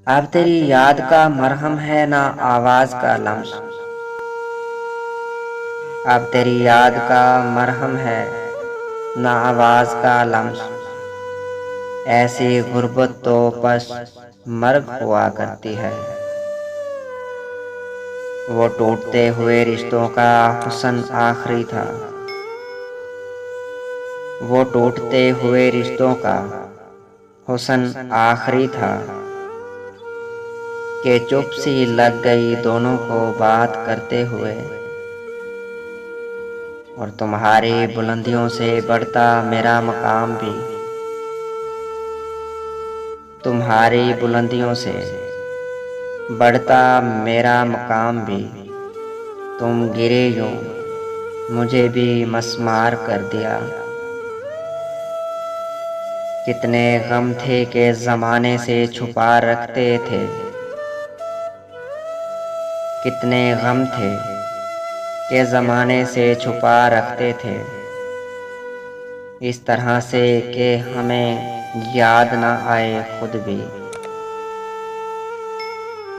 अब तेरी याद का मरहम है ना आवाज का लम्स। अब तेरी याद का मरहम है ना आवाज का लम्स। ऐसी गुर्बत तो बस मर्ग हुआ करती है। वो टूटते हुए रिश्तों का हुस्न आखिरी था। वो टूटते हुए रिश्तों का हुस्न आखिरी था कि चुप सी लग गई दोनों को बात करते हुए। और तुम्हारी बुलंदियों से बढ़ता मेरा मकाम भी, तुम्हारी बुलंदियों से बढ़ता मेरा मकाम भी। तुम गिरे यूं मुझे भी मस्मार कर दिया। कितने गम थे कि ज़माने से छुपा रखते थे। कितने गम थे कि ज़माने से छुपा रखते थे। इस तरह से कि हमें याद ना आए खुद भी।